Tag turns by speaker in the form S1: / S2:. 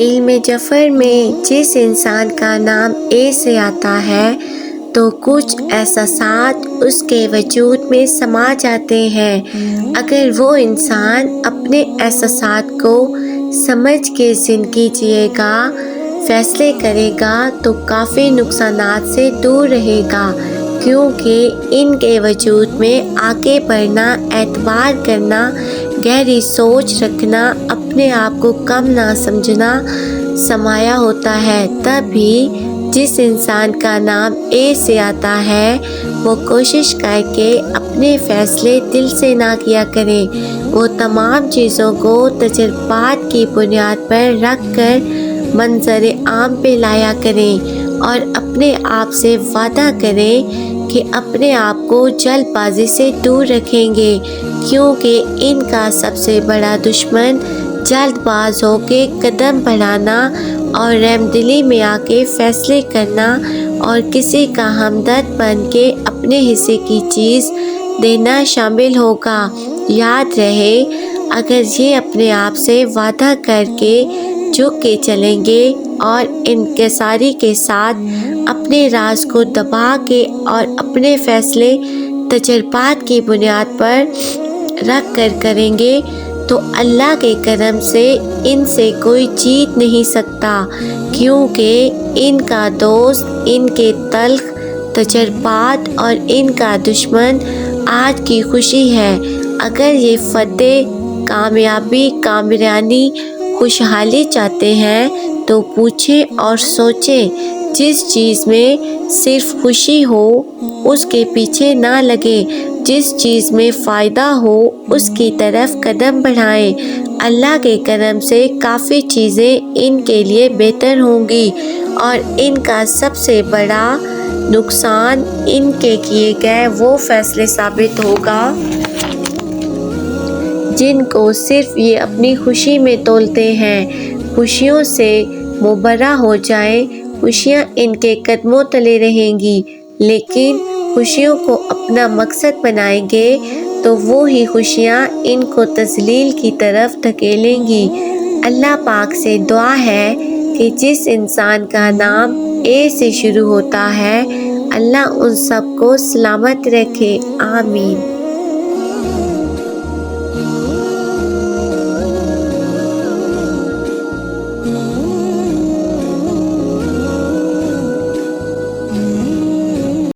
S1: علم جفر میں جس انسان کا نام اے سے آتا ہے تو کچھ احساسات اس کے وجود میں سما جاتے ہیں۔ اگر وہ انسان اپنے احساسات کو سمجھ کے زندگی جیے گا، فیصلے کرے گا تو کافی نقصانات سے دور رہے گا، کیونکہ ان کے وجود میں آگے بڑھنا، اعتبار کرنا، گہری سوچ رکھنا، اپنے آپ کو کم نہ سمجھنا سمایا ہوتا ہے۔ تب بھی جس انسان کا نام اے سے آتا ہے وہ کوشش کر کے اپنے فیصلے دل سے نہ کیا کرے، وہ تمام چیزوں کو تجربات کی بنیاد پر رکھ کر منظر عام پہ لایا کریں اور اپنے آپ سے وعدہ کریں کہ اپنے آپ کو جلد بازی سے دور رکھیں گے، کیونکہ ان کا سب سے بڑا دشمن جلد باز ہو کے قدم بڑھانا اور رحم دلی میں آ کے فیصلے کرنا اور کسی کا ہمدرد بن کے اپنے حصے کی چیز دینا شامل ہوگا۔ یاد رہے، اگر یہ اپنے آپ سے وعدہ کر کے جھک کے چلیں گے اور انکساری کے ساتھ اپنے راز کو دبا کے اور اپنے فیصلے تجربات کی بنیاد پر رکھ کر کریں گے تو اللہ کے کرم سے ان سے کوئی جیت نہیں سکتا، کیونکہ ان کا دوست، ان کے تلخ تجربات اور ان کا دشمن آج کی خوشی ہے۔ اگر یہ فتح، کامیابی، کامرانی، خوشحالی چاہتے ہیں تو پوچھیں اور سوچیں، جس چیز میں صرف خوشی ہو اس کے پیچھے نہ لگیں، جس چیز میں فائدہ ہو اس کی طرف قدم بڑھائیں۔ اللہ کے کرم سے کافی چیزیں ان کے لیے بہتر ہوں گی اور ان کا سب سے بڑا نقصان ان کے کیے گئے وہ فیصلے ثابت ہوگا جن کو صرف یہ اپنی خوشی میں تولتے ہیں۔ خوشیوں سے مبرہ ہو جائیں، خوشیاں ان کے قدموں تلے رہیں گی، لیکن خوشیوں کو اپنا مقصد بنائیں گے تو وہی خوشیاں ان کو تذلیل کی طرف دھکیلیں گی۔ اللہ پاک سے دعا ہے کہ جس انسان کا نام اے سے شروع ہوتا ہے اللہ ان سب کو سلامت رکھے، آمین۔